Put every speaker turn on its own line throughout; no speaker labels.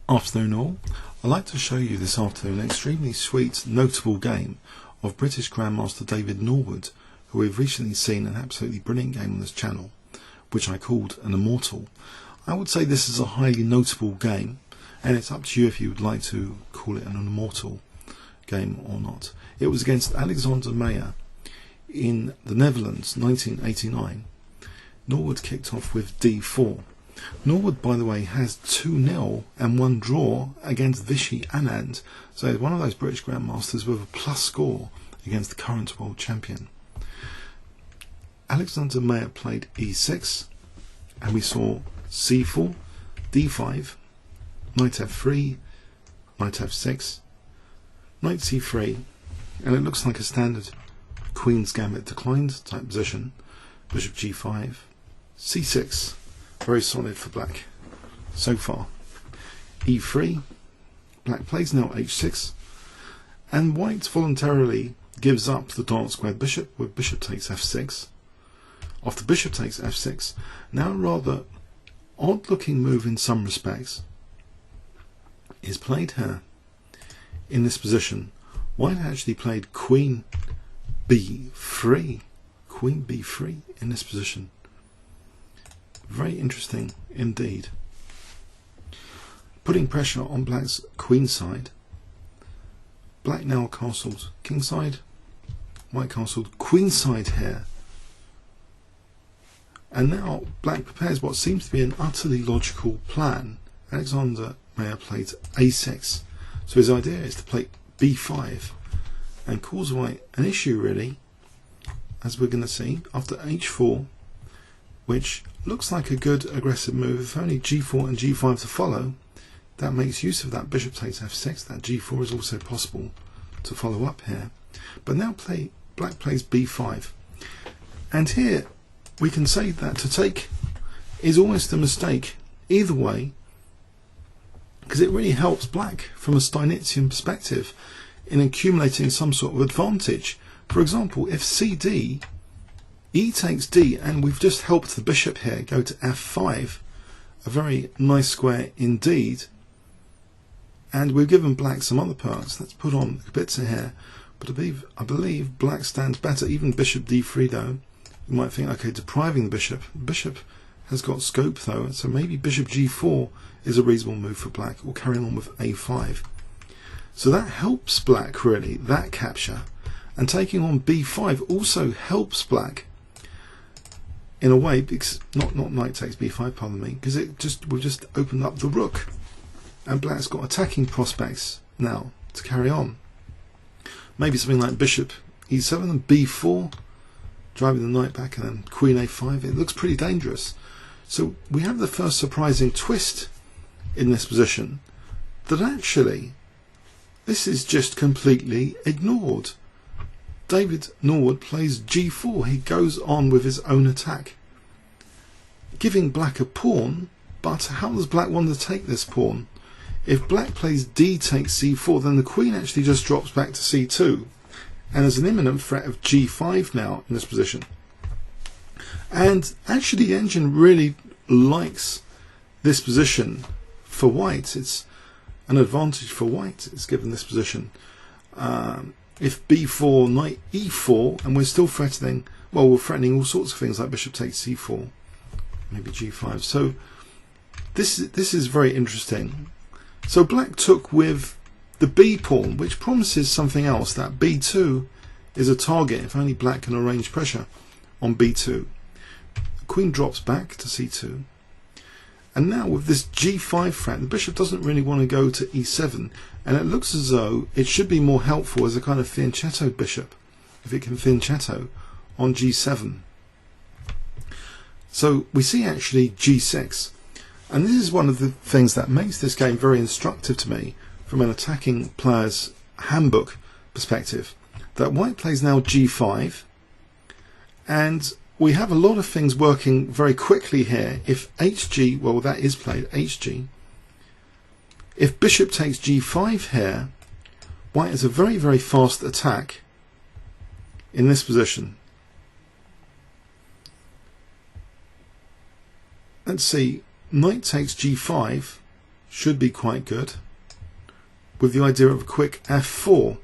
Afternoon all. I'd like to show you this afternoon an extremely sweet, notable game of British Grandmaster David Norwood, who we've recently seen an absolutely brilliant game on this channel, which I called an Immortal. I would say this is a highly notable game, and it's up to you if you would like to call it an Immortal game or not. It was against Alexander Maier in the Netherlands, 1989. Norwood kicked off with d4. Norwood, by the way, has 2-0 and 1 draw against Vichy Anand, so he's one of those British Grandmasters with a plus score against the current world champion. Alexander Maier played e6, and we saw c4, d5, knight f3, knight f6, knight c3, and it looks like a standard Queen's Gambit declined type position, bishop g5, c6. Very solid for black so far. e3, black plays now h6, and white voluntarily gives up the dark squared bishop with bishop takes f6. After bishop takes f6, now a rather odd looking move in some respects is played here. In this position, white actually played queen b3, queen b3 in this position. Very interesting indeed. Putting pressure on black's queen side. Black now castled king side, white castled queen side here. And now black prepares what seems to be an utterly logical plan. Alexander Maier played a6. So his idea is to play b5 and cause white an issue, really, as we're going to see, after h4, which looks like a good aggressive move. If only g4 and g5 to follow, that makes use of that bishop takes f6. That g4 is also possible to follow up here. But now black plays b5. And here we can say that to take is almost a mistake either way, because it really helps black from a Steinitzian perspective in accumulating some sort of advantage. For example, if cd, e takes d, and we've just helped the bishop here go to f5, a very nice square indeed, and we've given black some other parts. Let's put on Gambit here, but I believe black stands better. Even bishop d3 though, you might think, okay, depriving the bishop has got scope though, so maybe bishop g4 is a reasonable move for black, or carrying on with a5. So that helps black, really, that capture, and taking on b5 also helps black in a way, because not knight takes b5, pardon me, because we've just opened up the rook, and black's got attacking prospects now to carry on. Maybe something like bishop e7 and b4, driving the knight back, and then queen a5. It looks pretty dangerous. So we have the first surprising twist in this position, that actually this is just completely ignored. David Norwood plays g4. He goes on with his own attack, giving black a pawn, but how does black want to take this pawn? If black plays d takes c4, then the queen actually just drops back to c2, and there's an imminent threat of g5 now in this position. And actually the engine really likes this position for white. It's an advantage for white, it's given this position. If b4, knight e4, and we're still threatening, well, we're threatening all sorts of things like bishop takes c4, maybe g5. So this is very interesting. So black took with the b pawn, which promises something else, that b2 is a target if only black can arrange pressure on b2. The queen drops back to c2. And now with this g5 threat, the bishop doesn't really want to go to e7, and it looks as though it should be more helpful as a kind of fianchetto bishop, if it can fianchetto on g7. So we see actually g6, and this is one of the things that makes this game very instructive to me from an attacking player's handbook perspective, that white plays now g5, and we have a lot of things working very quickly here. If hg, well, that is played, hg. If bishop takes g5 here, white has a very, very fast attack in this position. Let's see, knight takes g5 should be quite good, with the idea of a quick f4.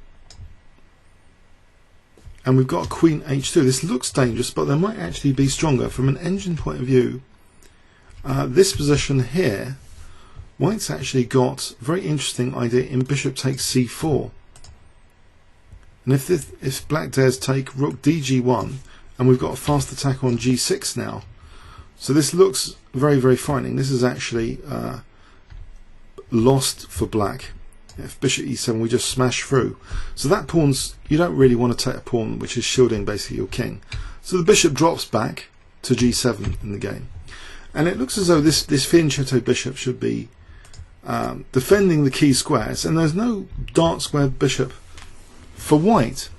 And we've got a queen h2. This looks dangerous, but there might actually be stronger. From an engine point of view, this position here, white's actually got a very interesting idea in bishop takes c4. And if black dares take rook dg1, and we've got a fast attack on g6 now, so this looks very, very frightening. This is actually lost for black. If bishop e7, we just smash through. So that pawn's, you don't really want to take a pawn which is shielding basically your king. So the bishop drops back to g7 in the game. And it looks as though this fianchetto bishop should be defending the key squares, and there's no dark square bishop for white.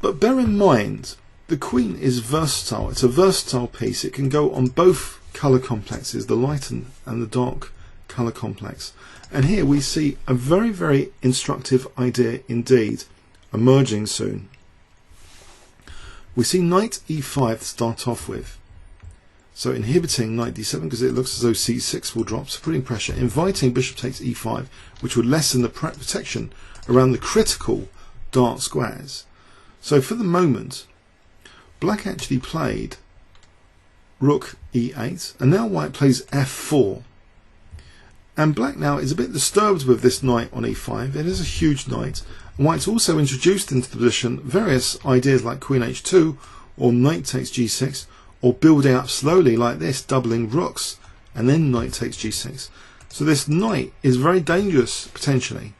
But bear in mind, the queen is versatile. It's a versatile piece. It can go on both colour complexes, the light and the dark colour complex. And here we see a very, very instructive idea indeed emerging soon. We see knight e5 to start off with. So inhibiting knight d7 because it looks as though c6 will drop, so putting pressure, inviting bishop takes e5, which would lessen the protection around the critical dark squares. So for the moment, black actually played rook e8, and now white plays f4. And black now is a bit disturbed with this knight on e5. It is a huge knight. And white's also introduced into the position various ideas like queen h2 or knight takes g6, or building up slowly like this, doubling rooks, and then knight takes g6. So this knight is very dangerous potentially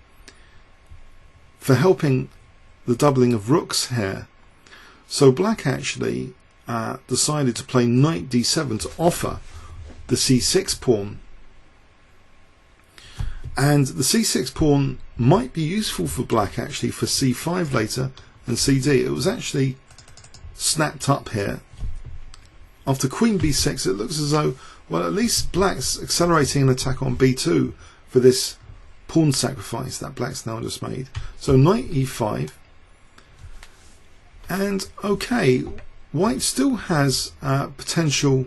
for helping the doubling of rooks here. So black actually decided to play knight d7 to offer the c6 pawn. And the c6 pawn might be useful for black actually for c5 later and cd. It was actually snapped up here. After queen b6, it looks as though, well, at least black's accelerating an attack on b2 for this pawn sacrifice that black's now just made. So knight e5. And okay, white still has potential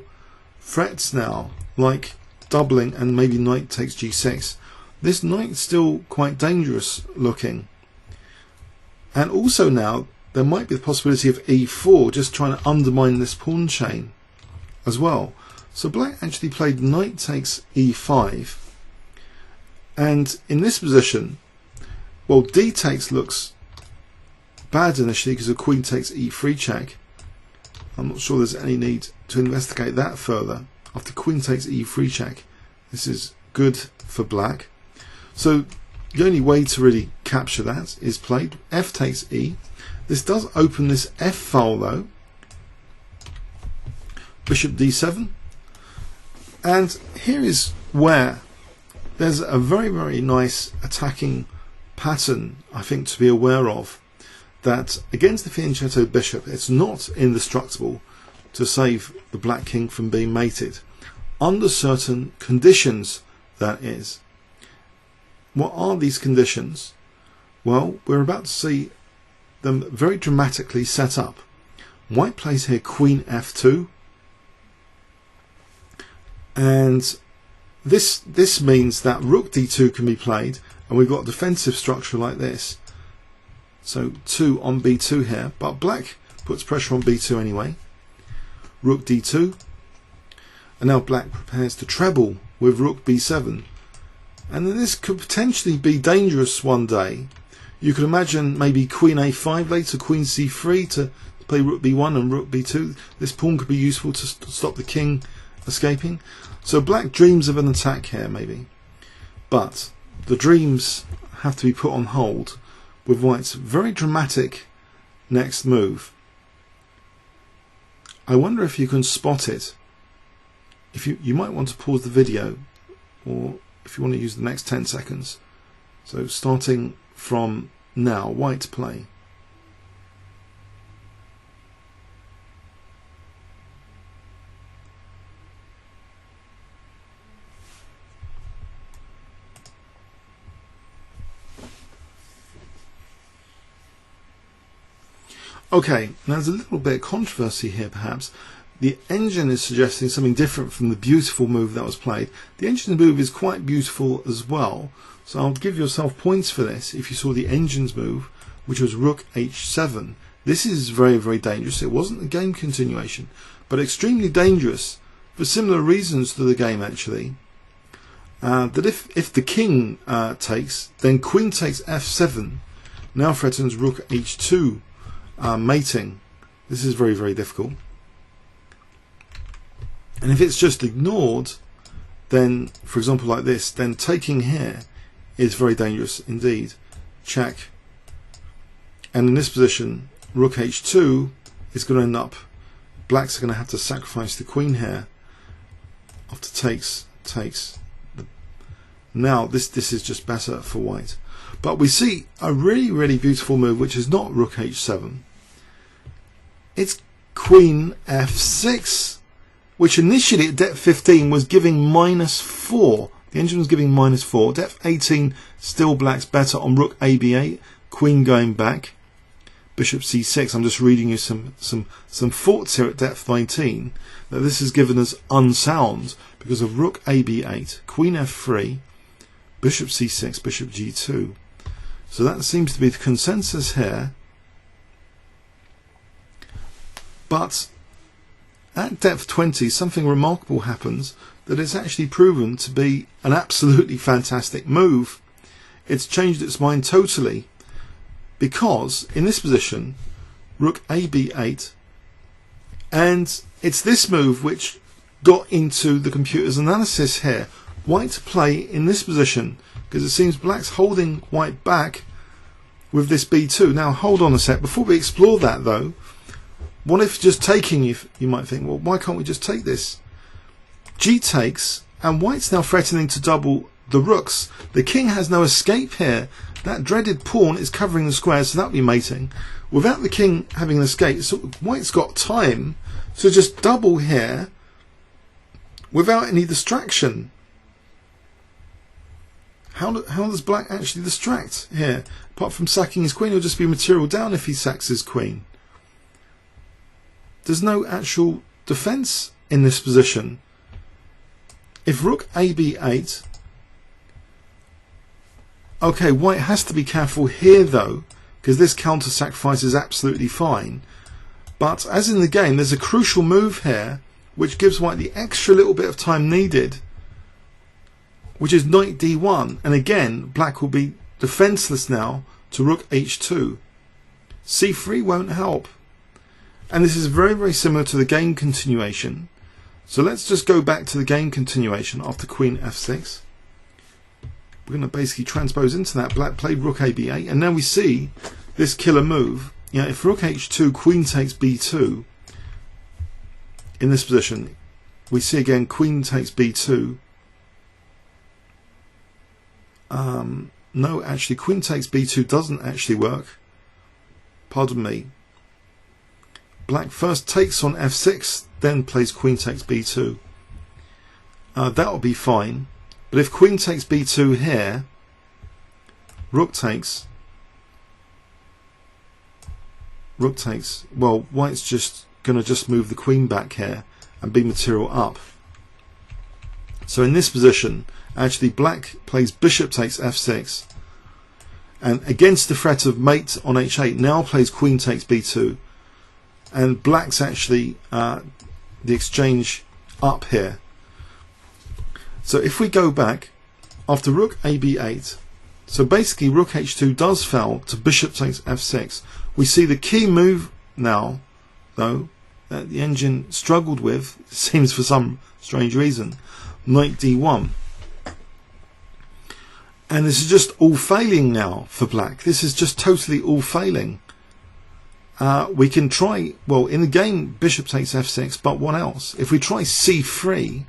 threats now, like doubling and maybe knight takes g6. This knight's still quite dangerous looking. And also now, there might be the possibility of e4, just trying to undermine this pawn chain as well. So black actually played knight takes e5. And in this position, well, d takes looks bad initially because the queen takes e3 check. I'm not sure there's any need to investigate that further. After queen takes e3 check, this is good for black. So the only way to really capture that is played f takes e. This does open this f file though. Bishop d7. And here is where there's a very, very nice attacking pattern, I think, to be aware of. That against the fianchetto bishop, it's not indestructible to save the black king from being mated. Under certain conditions, that is. What are these conditions? Well, we're about to see them very dramatically set up. White plays here queen f2. And this means that rook d2 can be played, and we've got a defensive structure like this. So 2 on b2 here, but black puts pressure on b2 anyway. Rook d2, and now black prepares to treble with rook b7. And then this could potentially be dangerous one day. You could imagine maybe queen a5 later, queen c3 to play rook b1 and rook b2. This pawn could be useful to stop the king escaping. So black dreams of an attack here maybe. But the dreams have to be put on hold with white's very dramatic next move. I wonder if you can spot it. If you might want to pause the video, or if you want to use the next 10 seconds. So starting from now, white play. Okay, now there's a little bit of controversy here perhaps. the engine is suggesting something different from the beautiful move that was played. The engine move is quite beautiful as well, so I'll give yourself points for this if you saw the engine's move, which was rook h7. This is very, very dangerous. It wasn't a game continuation, but extremely dangerous for similar reasons to the game actually. That if the king takes, then queen takes f7 now threatens rook h2 mating. This is very, very difficult. And if it's just ignored, then, for example, like this, then taking here is very dangerous indeed. Check. And in this position, rook h2 is going to end up, blacks are going to have to sacrifice the queen here. After takes. Now this is just better for white. But we see a really, really beautiful move, which is not rook h7. It's queen f6, which initially at depth 15 was giving -4. The engine was giving -4. Depth 18, still black's better on rook ab8, queen going back, bishop c6. I'm just reading you some thoughts here at depth 19 that this is given as unsound because of rook ab8, queen f3, bishop c6, bishop g2. So that seems to be the consensus here. But at depth 20, something remarkable happens that it's actually proven to be an absolutely fantastic move. It's changed its mind totally, because in this position, rook ab8, and it's this move which got into the computer's analysis here. White to play in this position, because it seems black's holding white back with this b2. Now hold on a sec, before we explore that though, what if just taking, you might think, well, why can't we just take this? G takes, and white's now threatening to double the rooks. The king has no escape here. That dreaded pawn is covering the square, so that'll be mating. Without the king having an escape, so white's got time to just double here without any distraction. How does black actually distract here? Apart from sacking his queen, he'll just be material down if he sacks his queen. There's no actual defense in this position. If rook ab8, okay, white has to be careful here though, because this counter sacrifice is absolutely fine. But as in the game, there's a crucial move here which gives white the extra little bit of time needed, which is knight d1, and again black will be defenseless now to rook h2. c3 won't help, and this is very, very similar to the game continuation. So let's just go back to the game continuation after queen f6. We're going to basically transpose into that. Black played rook ab8, and now we see this killer move. If rook h2, queen takes b2, in this position we see again queen takes b2. No, actually queen takes b2 doesn't actually work. Pardon me. Black first takes on f6, then plays queen takes b2. That will be fine. But if queen takes b2 here, rook takes, well, white's just going to move the queen back here and be material up. So in this position, actually black plays bishop takes f6, and against the threat of mate on h8 now plays queen takes b2, and black's actually the exchange up here. So if we go back after rook ab8, so basically rook h2 does fall to bishop takes f6. We see the key move now though that the engine struggled with, it seems for some strange reason, knight d1. And this is just all failing now for black. This is just totally all failing. We can try, well, in the game bishop takes f6, but what else? If we try c3,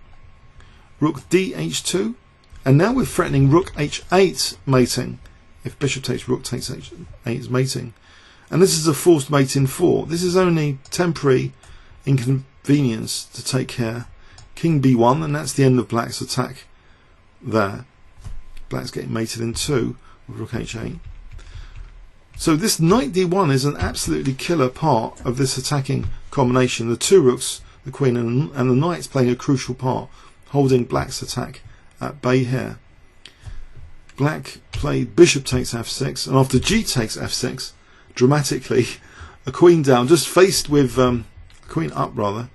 rook dh2, and now we're threatening rook h8 mating. If bishop takes rook takes h8 is mating, and this is a forced mate in 4. This is only temporary inconvenience to take here. King b1, and that's the end of black's attack there. Black's getting mated in 2 with rook h8. So this knight d1 is an absolutely killer part of this attacking combination. The two rooks the queen, and the knight's playing a crucial part, holding black's attack at bay here. Black played bishop takes f6, and after g takes f6, dramatically, a queen down, just faced with a queen up rather.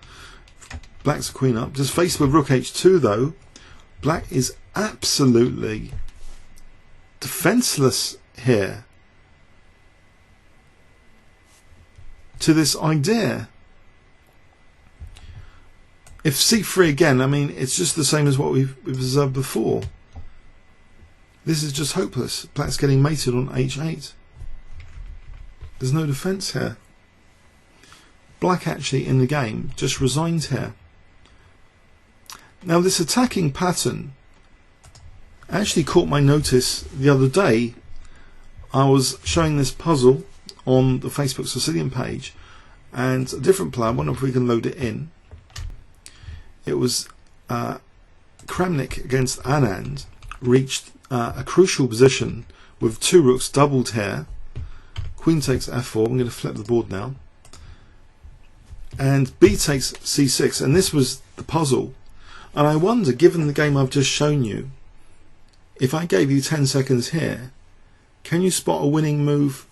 Black's a queen up, just faced with rook h2 though. Black is absolutely defenseless here to this idea. If c3 again, I mean, it's just the same as what we've observed before. This is just hopeless. Black's getting mated on h8. There's no defense here. Black actually in the game just resigned here. Now this attacking pattern actually caught my notice the other day. I was showing this puzzle on the Facebook Sicilian page, and a different player, I wonder if we can load it in. It was Kramnik against Anand, reached a crucial position with two rooks doubled here. Queen takes f4. I'm going to flip the board now. And b takes c6, and this was the puzzle. And I wonder, given the game I've just shown you, if I gave you 10 seconds here, can you spot a winning move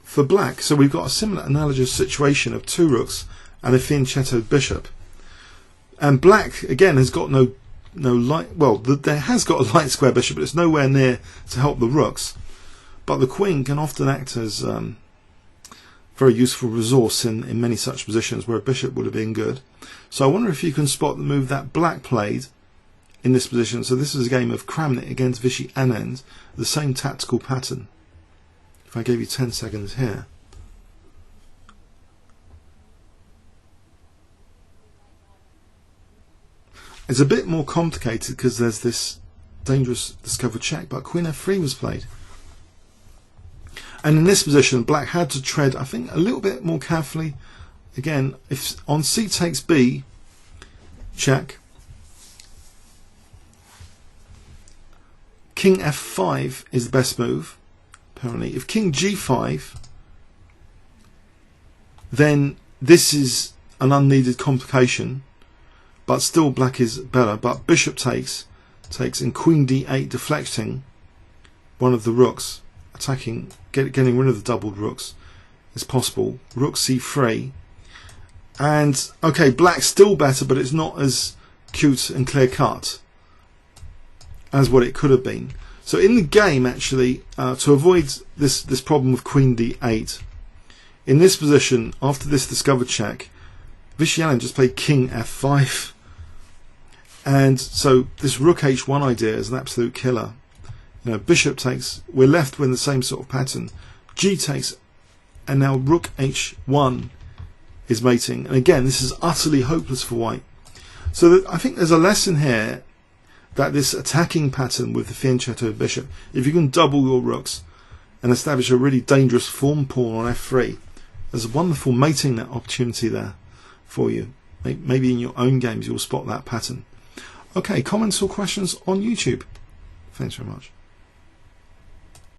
for black? So we've got a similar analogous situation of two rooks and a fianchettoed bishop. And black, again, has got no light, well, there has got a light square bishop, but it's nowhere near to help the rooks. But the queen can often act as very useful resource in many such positions where a bishop would have been good. So I wonder if you can spot the move that black played in this position. So this is a game of Kramnik against Vishy Anand, the same tactical pattern. If I gave you 10 seconds here. It's a bit more complicated because there's this dangerous discovered check, but Queen f3 was played. And in this position, black had to tread, I think, a little bit more carefully. Again, if on c takes b, check. King f5 is the best move, apparently. If king g5, then this is an unneeded complication, but still black is better. But bishop takes, and queen d8 deflecting one of the rooks, attacking, getting rid of the doubled rooks is possible. Rook c3, and okay, black's still better, but it's not as cute and clear cut as what it could have been. So in the game, actually, to avoid this problem of queen d8, in this position, after this discovered check, Vishy Anand just played king f5, and so this rook h1 idea is an absolute killer. You know, bishop takes, we're left with the same sort of pattern. G takes, and now rook h1 is mating. And again, this is utterly hopeless for white. So I think there's a lesson here that this attacking pattern with the fianchettoed bishop, if you can double your rooks and establish a really dangerous form pawn on f3, there's a wonderful mating opportunity there for you. Maybe in your own games you'll spot that pattern. Okay, comments or questions on YouTube? Thanks very much.